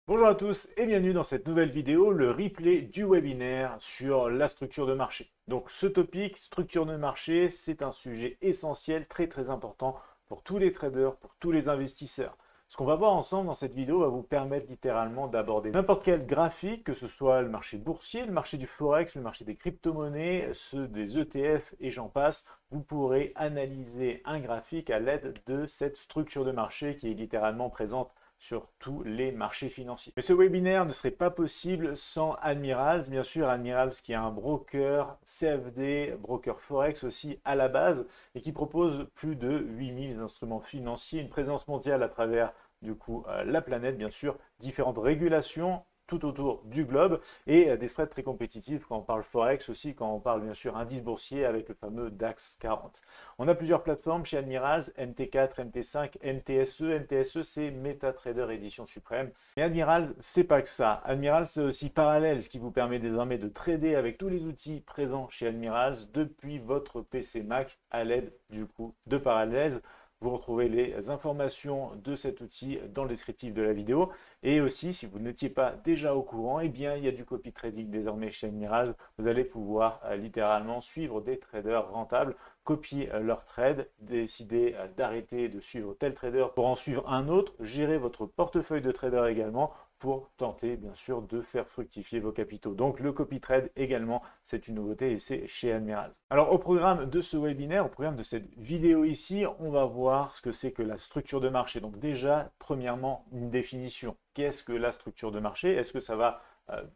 Bonjour à tous et bienvenue dans cette nouvelle vidéo, le replay du webinaire sur la structure de marché. Donc ce topic, structure de marché, c'est un sujet essentiel, très important pour tous les traders, pour tous les investisseurs. Ce qu'on va voir ensemble dans cette vidéo va vous permettre littéralement d'aborder n'importe quel graphique, que ce soit le marché boursier, le marché du forex, le marché des crypto-monnaies, ceux des ETF et j'en passe. Vous pourrez analyser un graphique à l'aide de cette structure de marché qui est littéralement présente sur tous les marchés financiers. Mais ce webinaire ne serait pas possible sans Admirals. Bien sûr, Admirals qui est un broker CFD, broker Forex aussi à la base et qui propose plus de 8000 instruments financiers, une présence mondiale à travers du coup la planète, bien sûr, différentes régulations tout autour du globe et des spreads très compétitifs quand on parle Forex aussi, quand on parle bien sûr indice boursier avec le fameux DAX 40. On a plusieurs plateformes chez Admirals, MT4, MT5, MTSE. MTSE, c'est MetaTrader Édition Suprême. Mais Admirals, c'est pas que ça. Admirals, c'est aussi Parallels, ce qui vous permet désormais de trader avec tous les outils présents chez Admirals depuis votre PC Mac à l'aide du coup de Parallels. Vous retrouvez les informations de cet outil dans le descriptif de la vidéo. Et aussi, si vous n'étiez pas déjà au courant, eh bien, il y a du copy trading désormais chez Admirals. Vous allez pouvoir littéralement suivre des traders rentables, copier leurs trades, décider d'arrêter de suivre tel trader pour en suivre un autre, gérer votre portefeuille de trader également pour tenter bien sûr de faire fructifier vos capitaux. Donc le copy trade également, c'est une nouveauté et c'est chez Admirals. Alors au programme de ce webinaire, au programme de cette vidéo ici, on va voir ce que c'est que la structure de marché. Donc déjà, premièrement, une définition. Qu'est-ce que la structure de marché? Est-ce que ça va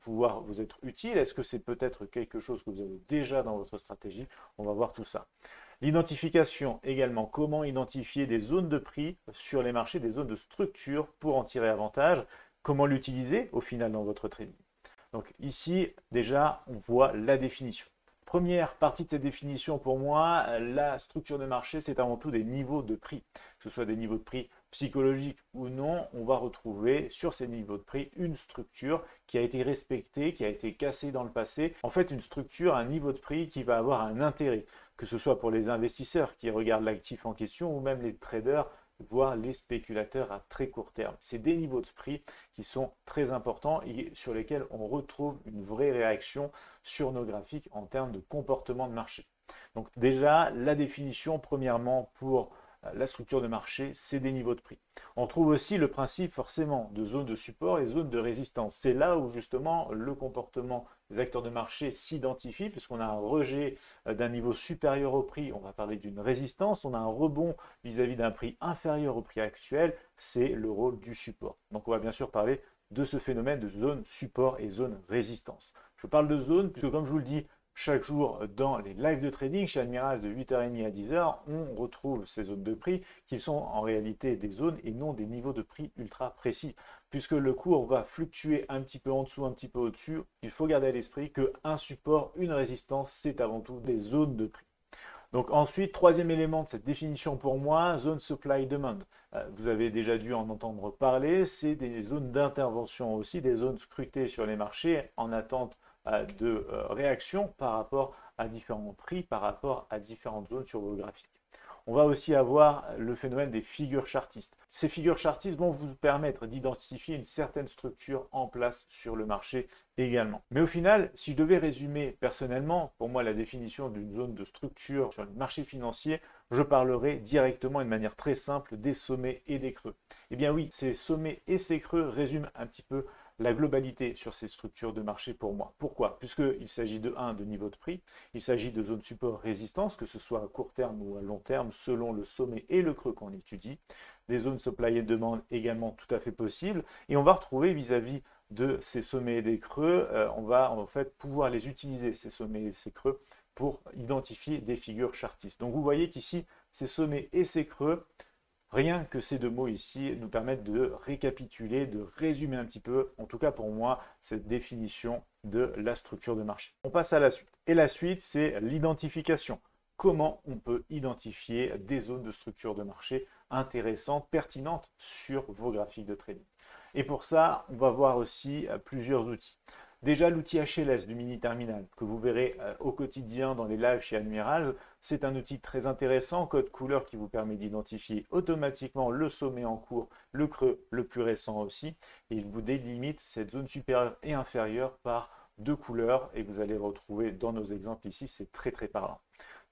pouvoir vous être utile? Est-ce que c'est peut-être quelque chose que vous avez déjà dans votre stratégie? On va voir tout ça. L'identification également, comment identifier des zones de prix sur les marchés, des zones de structure pour en tirer avantage, comment l'utiliser au final dans votre trading. Donc ici, déjà, on voit la définition. Première partie de cette définition pour moi, la structure de marché, c'est avant tout des niveaux de prix. Que ce soit des niveaux de prix psychologiques ou non, on va retrouver sur ces niveaux de prix une structure qui a été respectée, qui a été cassée dans le passé. En fait, une structure, un niveau de prix qui va avoir un intérêt, que ce soit pour les investisseurs qui regardent l'actif en question ou même les traders voire les spéculateurs à très court terme. C'est des niveaux de prix qui sont très importants et sur lesquels on retrouve une vraie réaction sur nos graphiques en termes de comportement de marché. Donc déjà, la définition, premièrement, pour la structure de marché, c'est des niveaux de prix. On trouve aussi le principe forcément de zone de support et zone de résistance. C'est là où justement le comportement des acteurs de marché s'identifie, puisqu'on a un rejet d'un niveau supérieur au prix, on va parler d'une résistance, on a un rebond vis-à-vis d'un prix inférieur au prix actuel, c'est le rôle du support. Donc on va bien sûr parler de ce phénomène de zone support et zone résistance. Je parle de zone puisque comme je vous le dis, chaque jour dans les lives de trading chez Admirals de 8h30 à 10h, on retrouve ces zones de prix qui sont en réalité des zones et non des niveaux de prix ultra précis. Puisque le cours va fluctuer un petit peu en dessous, un petit peu au-dessus, il faut garder à l'esprit qu'un support, une résistance, c'est avant tout des zones de prix. Donc ensuite, troisième élément de cette définition pour moi, zone supply demand. Vous avez déjà dû en entendre parler, c'est des zones d'intervention aussi, des zones scrutées sur les marchés en attente de réaction par rapport à différents prix, par rapport à différentes zones sur vos graphiques. On va aussi avoir le phénomène des figures chartistes. Ces figures chartistes vont vous permettre d'identifier une certaine structure en place sur le marché également. Mais au final, si je devais résumer personnellement, pour moi la définition d'une zone de structure sur le marché financier, je parlerai directement et de manière très simple des sommets et des creux. Eh bien oui, ces sommets et ces creux résument un petit peu la globalité sur ces structures de marché pour moi. Pourquoi? Puisqu'il s'agit de 1 de niveau de prix, il s'agit de zones support résistance, que ce soit à court terme ou à long terme, selon le sommet et le creux qu'on étudie. Des zones supply et demande également tout à fait possibles. Et on va retrouver vis-à-vis de ces sommets et des creux, on va en fait pouvoir les utiliser, ces sommets et ces creux, pour identifier des figures chartistes. Donc vous voyez qu'ici, ces sommets et ces creux, rien que ces deux mots ici nous permettent de récapituler, de résumer un petit peu, en tout cas pour moi, cette définition de la structure de marché. On passe à la suite. Et la suite, c'est l'identification. Comment on peut identifier des zones de structure de marché intéressantes, pertinentes sur vos graphiques de trading. Et pour ça, on va voir aussi plusieurs outils. Déjà, l'outil HLS du mini terminal que vous verrez au quotidien dans les lives chez Admirals, c'est un outil très intéressant, code couleur qui vous permet d'identifier automatiquement le sommet en cours, le creux le plus récent aussi, et il vous délimite cette zone supérieure et inférieure par deux couleurs, et vous allez retrouver dans nos exemples ici, c'est très très parlant.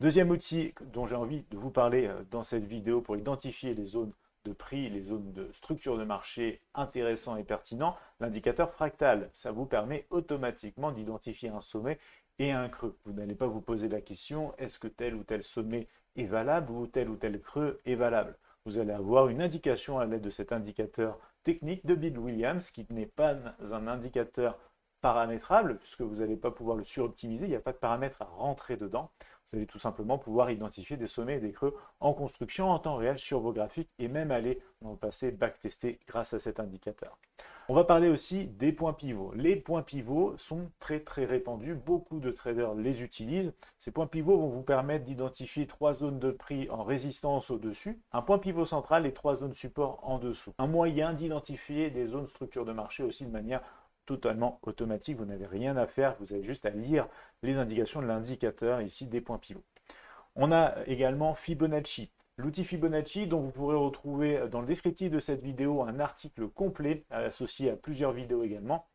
Deuxième outil dont j'ai envie de vous parler dans cette vidéo pour identifier les zones de prix, les zones de structure de marché intéressants et pertinents, l'indicateur fractal. Ça vous permet automatiquement d'identifier un sommet et un creux. Vous n'allez pas vous poser la question, est-ce que tel ou tel sommet est valable ou tel creux est valable? Vous allez avoir une indication à l'aide de cet indicateur technique de Bill Williams qui n'est pas un indicateur paramétrable puisque vous n'allez pas pouvoir le suroptimiser, il n'y a pas de paramètres à rentrer dedans. Vous allez tout simplement pouvoir identifier des sommets et des creux en construction en temps réel sur vos graphiques et même aller dans le passé backtester grâce à cet indicateur. On va parler aussi des points pivots. Les points pivots sont très répandus, beaucoup de traders les utilisent. Ces points pivots vont vous permettre d'identifier 3 zones de prix en résistance au-dessus, un point pivot central et 3 zones support en dessous. Un moyen d'identifier des zones structure de marché aussi de manière totalement automatique, vous n'avez rien à faire, vous avez juste à lire les indications de l'indicateur ici des points pivots. On a également Fibonacci. L'outil Fibonacci dont vous pourrez retrouver dans le descriptif de cette vidéo un article complet associé à plusieurs vidéos également,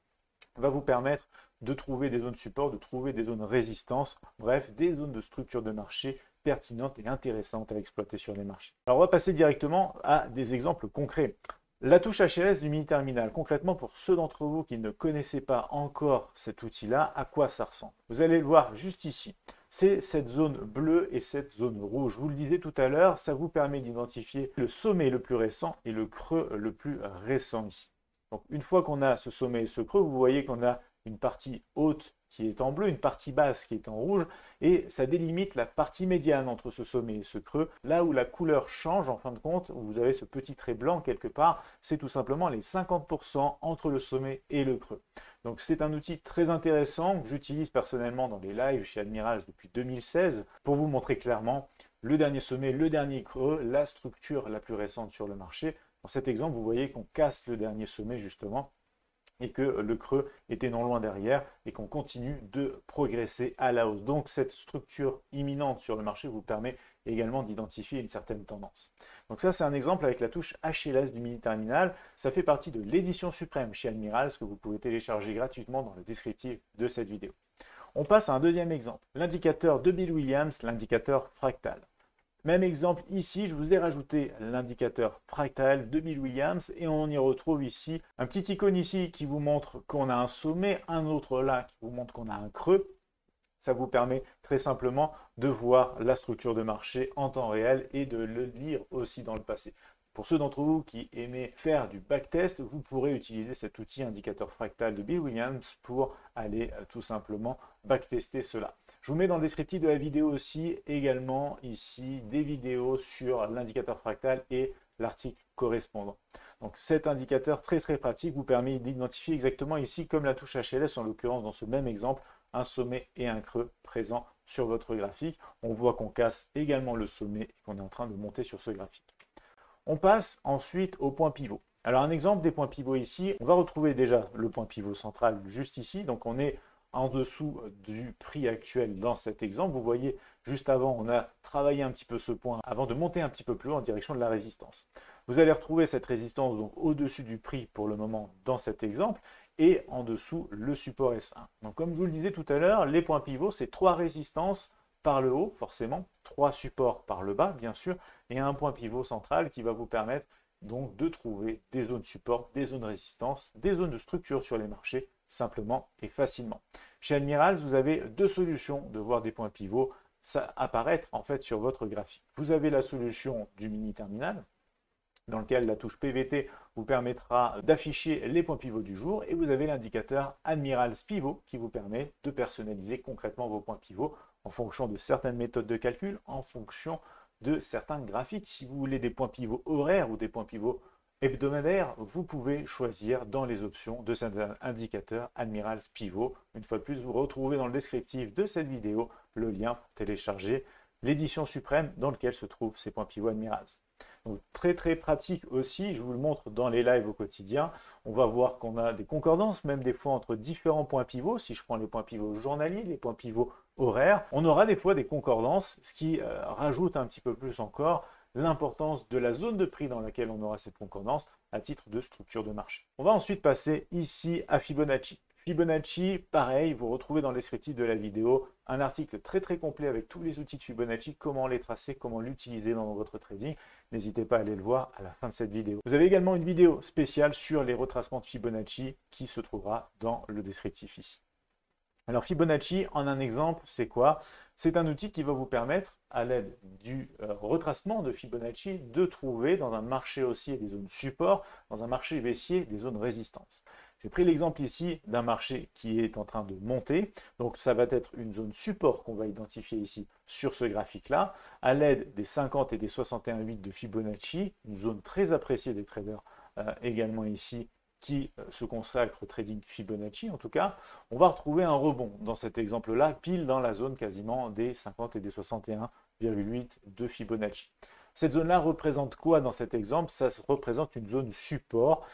va vous permettre de trouver des zones support, de trouver des zones résistance, bref, des zones de structure de marché pertinentes et intéressantes à exploiter sur les marchés. Alors on va passer directement à des exemples concrets. La touche HLS du mini terminal, concrètement pour ceux d'entre vous qui ne connaissaient pas encore cet outil-là, à quoi ça ressemble? Vous allez le voir juste ici. C'est cette zone bleue et cette zone rouge. Je vous le disais tout à l'heure, ça vous permet d'identifier le sommet le plus récent et le creux le plus récent ici. Donc une fois qu'on a ce sommet et ce creux, vous voyez qu'on a une partie haute qui est en bleu, une partie basse qui est en rouge, et ça délimite la partie médiane entre ce sommet et ce creux. Là où la couleur change, en fin de compte, où vous avez ce petit trait blanc quelque part, c'est tout simplement les 50% entre le sommet et le creux. Donc c'est un outil très intéressant que j'utilise personnellement dans les lives chez Admirals depuis 2016 pour vous montrer clairement le dernier sommet, le dernier creux, la structure la plus récente sur le marché. Dans cet exemple, vous voyez qu'on casse le dernier sommet justement, et que le creux était non loin derrière et qu'on continue de progresser à la hausse. Donc cette structure imminente sur le marché vous permet également d'identifier une certaine tendance. Donc ça c'est un exemple avec la touche HLS du mini terminal. Ça fait partie de l'édition suprême chez Admirals que vous pouvez télécharger gratuitement dans le descriptif de cette vidéo. On passe à un deuxième exemple, l'indicateur de Bill Williams, l'indicateur fractal. Même exemple ici, je vous ai rajouté l'indicateur fractal de Bill Williams et on y retrouve ici un petit icône ici qui vous montre qu'on a un sommet, un autre là qui vous montre qu'on a un creux. Ça vous permet très simplement de voir la structure de marché en temps réel et de le lire aussi dans le passé. Pour ceux d'entre vous qui aimez faire du backtest, vous pourrez utiliser cet outil indicateur fractal de Bill Williams pour aller tout simplement backtester cela. Je vous mets dans le descriptif de la vidéo aussi également ici des vidéos sur l'indicateur fractal et l'article correspondant. Donc cet indicateur très pratique vous permet d'identifier exactement ici comme la touche HLS en l'occurrence dans ce même exemple un sommet et un creux présents sur votre graphique. On voit qu'on casse également le sommet et qu'on est en train de monter sur ce graphique. On passe ensuite au point pivot. Alors un exemple des points pivots ici, on va retrouver déjà le point pivot central juste ici. Donc on est en dessous du prix actuel dans cet exemple. Vous voyez, juste avant, on a travaillé un petit peu ce point avant de monter un petit peu plus haut en direction de la résistance. Vous allez retrouver cette résistance donc au-dessus du prix pour le moment dans cet exemple et en dessous le support S1. Donc comme je vous le disais tout à l'heure, les points pivots, c'est 3 résistances par le haut, forcément, 3 supports par le bas, bien sûr, et un point pivot central qui va vous permettre donc de trouver des zones support, des zones résistance, des zones de structure sur les marchés, simplement et facilement. Chez Admirals, vous avez 2 solutions de voir des points pivots apparaître en fait sur votre graphique. Vous avez la solution du mini terminal, dans lequel la touche PVT vous permettra d'afficher les points pivots du jour, et vous avez l'indicateur Admirals Pivot qui vous permet de personnaliser concrètement vos points pivots en fonction de certaines méthodes de calcul, en fonction de certains graphiques. Si vous voulez des points pivots horaires ou des points pivots hebdomadaires, vous pouvez choisir dans les options de cet indicateur Admirals Pivot. Une fois de plus, vous retrouvez dans le descriptif de cette vidéo le lien pour télécharger l'édition suprême dans lequel se trouvent ces points pivots Admirals. Donc très très pratique aussi, je vous le montre dans les lives au quotidien. On va voir qu'on a des concordances, même des fois entre différents points pivots. Si je prends les points pivots journaliers, les points pivots horaires, on aura des fois des concordances, ce qui rajoute un petit peu plus encore l'importance de la zone de prix dans laquelle on aura cette concordance à titre de structure de marché. On va ensuite passer ici à Fibonacci. Fibonacci, pareil, vous retrouvez dans le descriptif de la vidéo un article très très complet avec tous les outils de Fibonacci, comment les tracer, comment l'utiliser dans votre trading. N'hésitez pas à aller le voir à la fin de cette vidéo. Vous avez également une vidéo spéciale sur les retracements de Fibonacci qui se trouvera dans le descriptif ici. Alors Fibonacci, en un exemple, c'est quoi? C'est un outil qui va vous permettre, à l'aide du retracement de Fibonacci, de trouver dans un marché haussier des zones support, dans un marché baissier des zones résistance. J'ai pris l'exemple ici d'un marché qui est en train de monter, donc ça va être une zone support qu'on va identifier ici sur ce graphique-là, à l'aide des 50 et des 61,8 de Fibonacci, une zone très appréciée des traders également ici, qui se consacre au trading Fibonacci en tout cas, on va retrouver un rebond dans cet exemple-là, pile dans la zone quasiment des 50 et des 61,8 de Fibonacci. Cette zone-là représente quoi dans cet exemple? Ça représente une zone support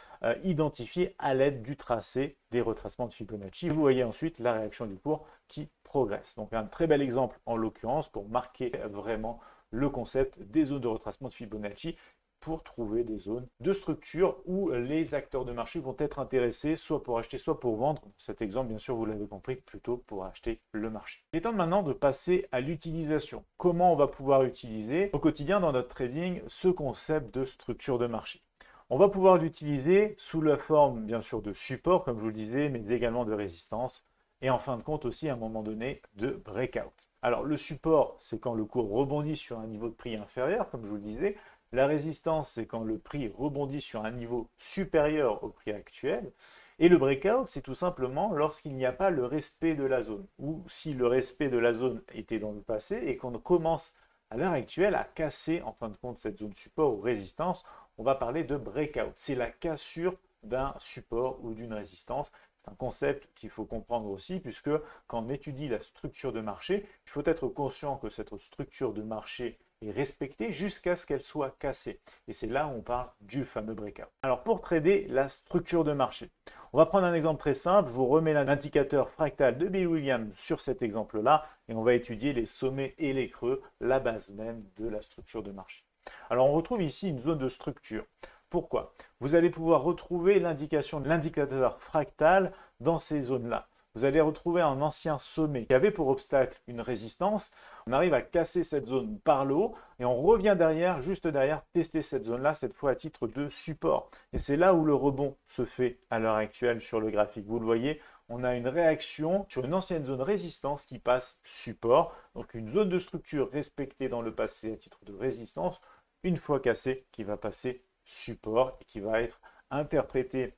identifiée à l'aide du tracé des retracements de Fibonacci. Vous voyez ensuite la réaction du cours qui progresse. Donc un très bel exemple en l'occurrence pour marquer vraiment le concept des zones de retracement de Fibonacci pour trouver des zones de structure où les acteurs de marché vont être intéressés soit pour acheter, soit pour vendre. Dans cet exemple, bien sûr, vous l'avez compris, plutôt pour acheter le marché. Il est temps maintenant de passer à l'utilisation. Comment on va pouvoir utiliser au quotidien dans notre trading ce concept de structure de marché? On va pouvoir l'utiliser sous la forme, bien sûr, de support, comme je vous le disais, mais également de résistance. Et en fin de compte aussi, à un moment donné, de breakout. Alors, le support, c'est quand le cours rebondit sur un niveau de prix inférieur, comme je vous le disais. La résistance, c'est quand le prix rebondit sur un niveau supérieur au prix actuel. Et le breakout, c'est tout simplement lorsqu'il n'y a pas le respect de la zone. Ou si le respect de la zone était dans le passé et qu'on commence à l'heure actuelle à casser en fin de compte cette zone support ou résistance, on va parler de breakout. C'est la cassure d'un support ou d'une résistance. C'est un concept qu'il faut comprendre aussi, puisque quand on étudie la structure de marché, il faut être conscient que cette structure de marché est respectée jusqu'à ce qu'elle soit cassée. Et c'est là où on parle du fameux breakout. Alors pour trader la structure de marché, on va prendre un exemple très simple. Je vous remets l'indicateur fractal de Bill Williams sur cet exemple-là et on va étudier les sommets et les creux, la base même de la structure de marché. Alors on retrouve ici une zone de structure. Pourquoi? Vous allez pouvoir retrouver l'indication de l'indicateur fractal dans ces zones-là. Vous allez retrouver un ancien sommet qui avait pour obstacle une résistance. On arrive à casser cette zone par le haut et on revient derrière, juste derrière, tester cette zone-là, cette fois à titre de support. Et c'est là où le rebond se fait à l'heure actuelle sur le graphique. Vous le voyez, on a une réaction sur une ancienne zone résistance qui passe support. Donc une zone de structure respectée dans le passé à titre de résistance, une fois cassée, qui va passer support et qui va être interprétée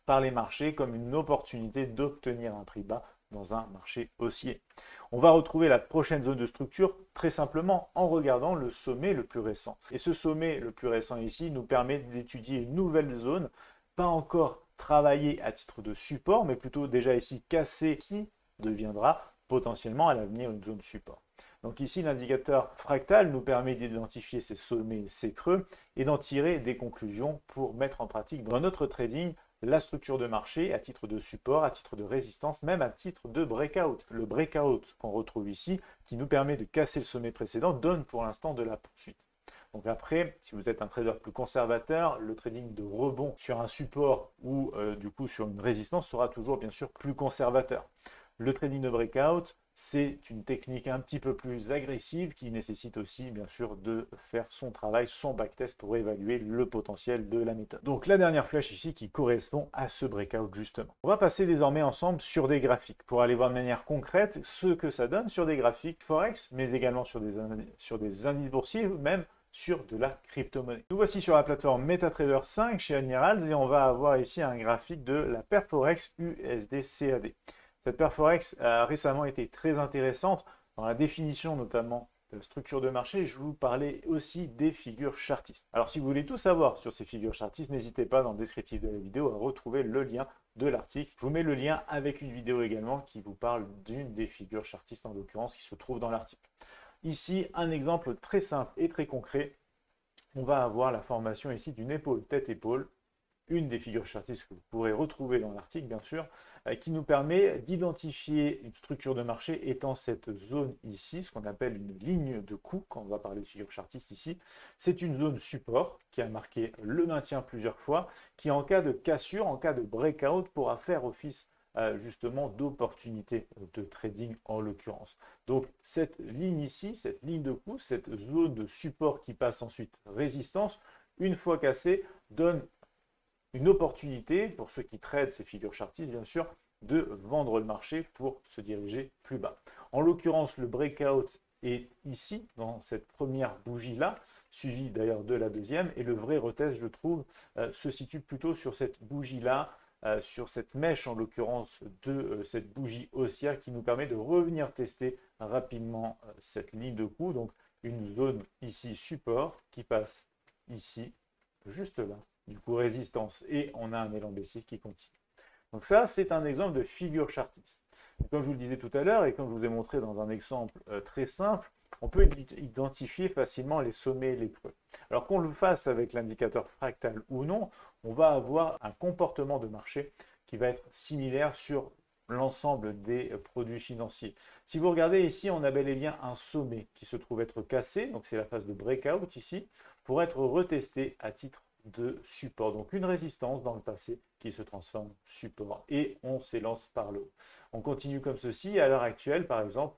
par les marchés comme une opportunité d'obtenir un prix bas dans un marché haussier. On va retrouver la prochaine zone de structure très simplement en regardant le sommet le plus récent. Et ce sommet le plus récent ici nous permet d'étudier une nouvelle zone, pas encore travaillée à titre de support, mais plutôt déjà ici cassée, qui deviendra potentiellement à l'avenir une zone support. Donc ici, l'indicateur fractal nous permet d'identifier ces sommets et ces creux et d'en tirer des conclusions pour mettre en pratique dans notre trading la structure de marché à titre de support, à titre de résistance, même à titre de breakout. Le breakout qu'on retrouve ici, qui nous permet de casser le sommet précédent, donne pour l'instant de la poursuite. Donc après, si vous êtes un trader plus conservateur, le trading de rebond sur un support ou du coup sur une résistance sera toujours bien sûr plus conservateur. Le trading de breakout, c'est une technique un petit peu plus agressive qui nécessite aussi bien sûr de faire son travail, son backtest pour évaluer le potentiel de la méthode. Donc la dernière flèche ici qui correspond à ce breakout justement. On va passer désormais ensemble sur des graphiques pour aller voir de manière concrète ce que ça donne sur des graphiques Forex, mais également sur des indices boursiers, même sur de la crypto-monnaie. Nous voici sur la plateforme MetaTrader 5 chez Admirals et on va avoir ici un graphique de la paire Forex USD-CAD. Cette paire Forex a récemment été très intéressante dans la définition notamment de la structure de marché. Je vous parlais aussi des figures chartistes. Alors si vous voulez tout savoir sur ces figures chartistes, n'hésitez pas dans le descriptif de la vidéo à retrouver le lien de l'article. Je vous mets le lien avec une vidéo également qui vous parle d'une des figures chartistes en l'occurrence qui se trouve dans l'article. Ici, un exemple très simple et très concret. on va avoir la formation ici d'une épaule tête-épaule, une des figures chartistes que vous pourrez retrouver dans l'article, bien sûr, qui nous permet d'identifier une structure de marché étant cette zone ici, ce qu'on appelle une ligne de coup, quand on va parler de figure chartiste ici. C'est une zone support qui a marqué le maintien plusieurs fois, qui en cas de cassure, en cas de breakout, pourra faire office justement d'opportunité de trading en l'occurrence. Donc cette ligne ici, cette ligne de coup, cette zone de support qui passe ensuite résistance, une fois cassée, donne une opportunité pour ceux qui tradent ces figures chartistes, bien sûr, de vendre le marché pour se diriger plus bas. En l'occurrence, le breakout est ici, dans cette première bougie-là, suivi d'ailleurs de la deuxième, et le vrai retest, je trouve, se situe plutôt sur cette bougie-là, sur cette mèche en l'occurrence de cette bougie haussière qui nous permet de revenir tester rapidement cette ligne de coup, donc une zone ici support qui passe ici, juste là, du coup résistance, et on a un élan baissier qui continue. Donc ça, c'est un exemple de figure chartiste. Comme je vous le disais tout à l'heure, et comme je vous ai montré dans un exemple très simple, on peut identifier facilement les sommets et les creux. Alors qu'on le fasse avec l'indicateur fractal ou non, on va avoir un comportement de marché qui va être similaire sur l'ensemble des produits financiers. Si vous regardez ici, on a bel et bien un sommet qui se trouve être cassé, donc c'est la phase de breakout ici, pour être retesté à titre de support. Donc une résistance dans le passé qui se transforme en support et on s'élance par le haut. On continue comme ceci. À l'heure actuelle, par exemple,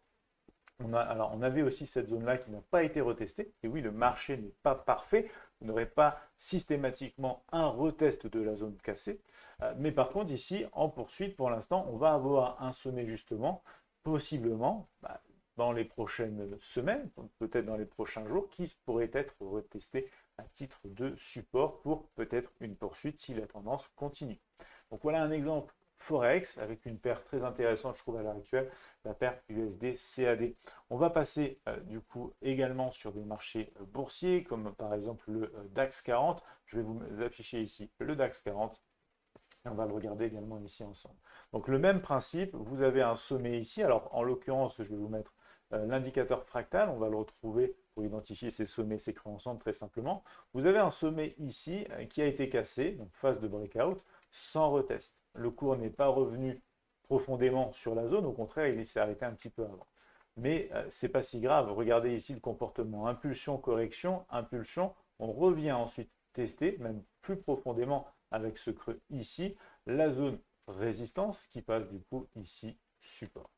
on avait aussi cette zone-là qui n'a pas été retestée. Et oui, le marché n'est pas parfait. Vous n'aurez pas systématiquement un retest de la zone cassée. Mais par contre, ici, en poursuite, pour l'instant, on va avoir un sommet justement, possiblement, dans les prochaines semaines, peut-être dans les prochains jours, qui pourrait être retesté à titre de support pour peut-être une poursuite si la tendance continue. Donc voilà un exemple Forex avec une paire très intéressante, je trouve, à l'heure actuelle, la paire USD-CAD. On va passer du coup également sur des marchés boursiers comme par exemple le DAX 40. Je vais vous afficher ici le DAX 40. Et on va le regarder également ici ensemble. Donc le même principe, vous avez un sommet ici. Alors en l'occurrence, je vais vous mettre l'indicateur fractal. On va le retrouver pour identifier ces sommets, ces creux ensemble très simplement. Vous avez un sommet ici qui a été cassé, donc phase de breakout, sans retest. Le cours n'est pas revenu profondément sur la zone, au contraire, il s'est arrêté un petit peu avant. Mais ce n'est pas si grave. Regardez ici le comportement impulsion, correction, impulsion. On revient ensuite tester, même plus profondément avec ce creux ici, la zone résistance qui passe du coup ici support.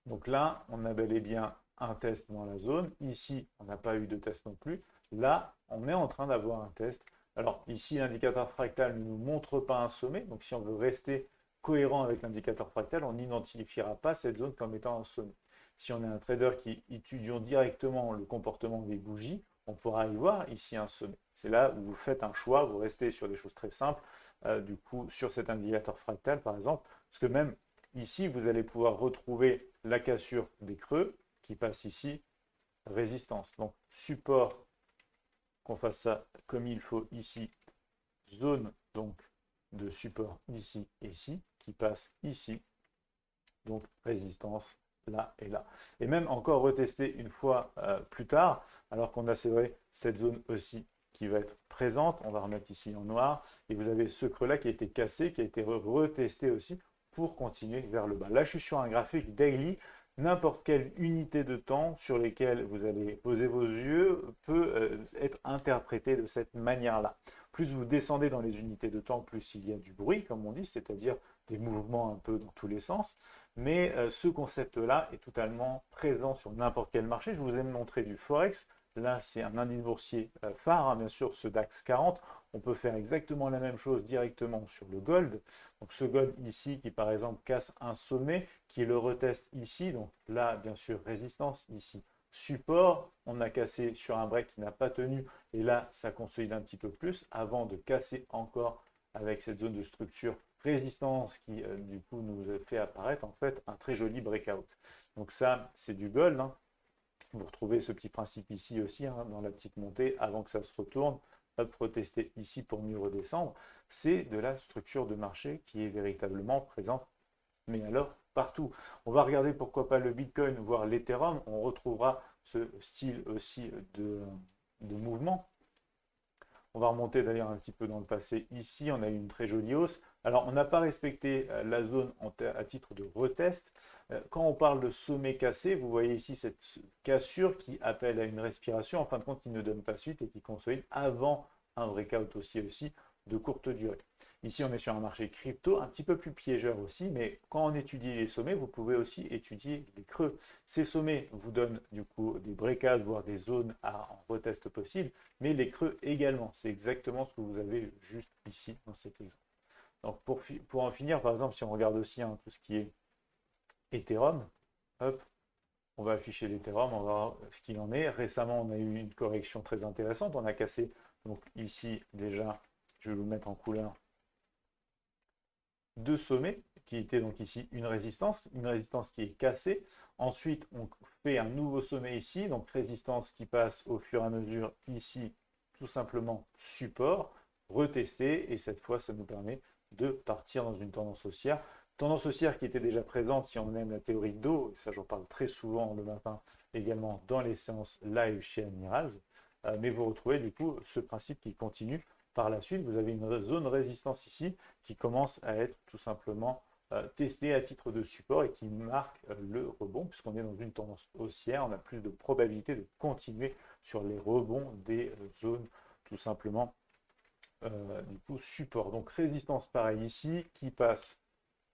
Donc là, on a bel et bien un test dans la zone. Ici, on n'a pas eu de test non plus. Là, on est en train d'avoir un test. Alors ici, l'indicateur fractal ne nous montre pas un sommet. Donc si on veut rester cohérent avec l'indicateur fractal, on n'identifiera pas cette zone comme étant un sommet. Si on est un trader qui étudions directement le comportement des bougies, on pourra y voir ici un sommet. C'est là où vous faites un choix, vous restez sur des choses très simples, du coup sur cet indicateur fractal par exemple, parce que même ici, vous allez pouvoir retrouver la cassure des creux qui passe ici, résistance. Donc support, qu'on fasse ça comme il faut ici, zone donc de support ici et ici, qui passe ici, donc résistance là et là. Et même encore retester une fois plus tard, alors qu'on a, c'est vrai, cette zone aussi qui va être présente. On va remettre ici en noir. Et vous avez ce creux-là qui a été cassé, qui a été retesté aussi pour continuer vers le bas. Là, je suis sur un graphique daily. N'importe quelle unité de temps sur lesquelles vous allez poser vos yeux peut être interprétée de cette manière-là. Plus vous descendez dans les unités de temps, plus il y a du bruit, comme on dit, c'est-à-dire des mouvements un peu dans tous les sens. Mais ce concept-là est totalement présent sur n'importe quel marché. Je vous ai montré du Forex. Là, c'est un indice boursier phare, hein, bien sûr, ce DAX 40. On peut faire exactement la même chose directement sur le gold. Donc ce gold ici qui, par exemple, casse un sommet, qui le reteste ici. Donc là, bien sûr, résistance, ici, support. On a cassé sur un break qui n'a pas tenu. Et là, ça consolide un petit peu plus avant de casser encore avec cette zone de structure résistance qui, du coup, nous fait apparaître en fait un très joli breakout. Donc ça, c'est du gold, hein. Vous retrouvez ce petit principe ici aussi, hein, dans la petite montée, avant que ça se retourne, hop, retester ici pour mieux redescendre. C'est de la structure de marché qui est véritablement présente, mais alors partout. On va regarder pourquoi pas le Bitcoin, voire l'Ethereum. On retrouvera ce style aussi de mouvement. On va remonter d'ailleurs un petit peu dans le passé. Ici, on a eu une très jolie hausse. Alors, on n'a pas respecté la zone à titre de retest. Quand on parle de sommet cassé, vous voyez ici cette cassure qui appelle à une respiration, en fin de compte, qui ne donne pas suite et qui consolide avant un breakout aussi de courte durée. Ici, on est sur un marché crypto un petit peu plus piégeur aussi, mais quand on étudie les sommets, vous pouvez aussi étudier les creux. Ces sommets vous donnent du coup des breakouts, voire des zones en retest possible, mais les creux également. C'est exactement ce que vous avez juste ici dans cet exemple. Donc pour en finir, par exemple, si on regarde aussi tout ce qui est Ethereum, hop, on va afficher l'Ethereum, on va voir ce qu'il en est. Récemment, on a eu une correction très intéressante. On a cassé, donc ici déjà, je vais vous mettre en couleur, deux sommets, qui étaient donc ici une résistance qui est cassée. Ensuite, on fait un nouveau sommet ici, donc résistance qui passe au fur et à mesure ici, tout simplement support, retester, et cette fois, ça nous permet de partir dans une tendance haussière. Tendance haussière qui était déjà présente si on aime la théorie d'eau, et ça j'en parle très souvent le matin également dans les séances live chez Admirals, mais vous retrouvez du coup ce principe qui continue. Par la suite, vous avez une zone résistance ici qui commence à être tout simplement testée à titre de support et qui marque le rebond, puisqu'on est dans une tendance haussière, on a plus de probabilité de continuer sur les rebonds des zones tout simplement du coup support. Donc résistance pareil ici qui passe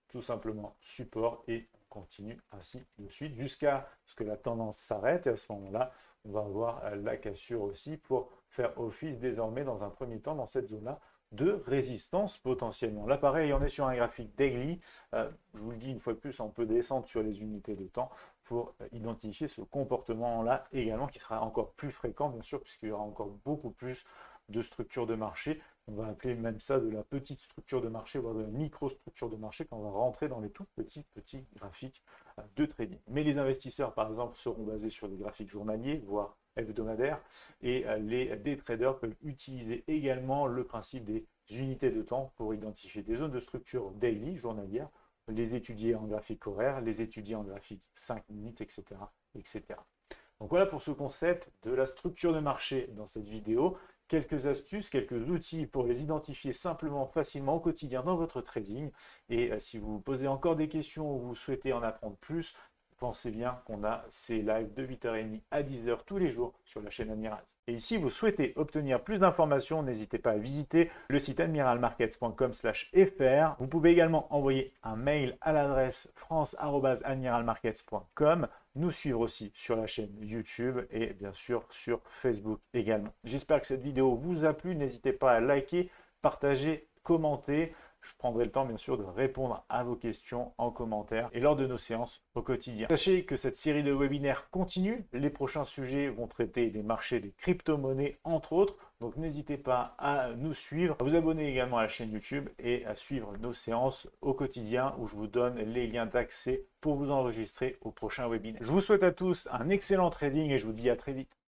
tout simplement support et on continue ainsi de suite jusqu'à ce que la tendance s'arrête et à ce moment-là, on va avoir la cassure aussi pour faire office désormais dans un premier temps dans cette zone-là de résistance potentiellement. Là pareil, on est sur un graphique daily. Je vous le dis une fois de plus, on peut descendre sur les unités de temps pour identifier ce comportement-là également qui sera encore plus fréquent bien sûr puisqu'il y aura encore beaucoup plus de structures de marché. On va appeler même ça de la petite structure de marché, voire de la micro-structure de marché quand on va rentrer dans les tout petits graphiques de trading. Mais les investisseurs, par exemple, seront basés sur des graphiques journaliers, voire hebdomadaires, et des traders peuvent utiliser également le principe des unités de temps pour identifier des zones de structure daily, journalière, les étudier en graphique horaire, les étudier en graphique 5 minutes, etc., etc. Donc voilà pour ce concept de la structure de marché dans cette vidéo. Quelques astuces, quelques outils pour les identifier simplement, facilement au quotidien dans votre trading. Et si vous vous posez encore des questions ou vous souhaitez en apprendre plus, pensez bien qu'on a ces lives de 8h30 à 10h tous les jours sur la chaîne Admirals. Et si vous souhaitez obtenir plus d'informations, n'hésitez pas à visiter le site admiralmarkets.com/fr. Vous pouvez également envoyer un mail à l'adresse france@admiralmarkets.com. Nous suivre aussi sur la chaîne YouTube et bien sûr sur Facebook également. J'espère que cette vidéo vous a plu. N'hésitez pas à liker, partager, commenter. Je prendrai le temps bien sûr de répondre à vos questions en commentaire et lors de nos séances au quotidien. Sachez que cette série de webinaires continue. Les prochains sujets vont traiter des marchés des crypto-monnaies entre autres. Donc n'hésitez pas à nous suivre, à vous abonner également à la chaîne YouTube et à suivre nos séances au quotidien où je vous donne les liens d'accès pour vous enregistrer au prochain webinaire. Je vous souhaite à tous un excellent trading et je vous dis à très vite.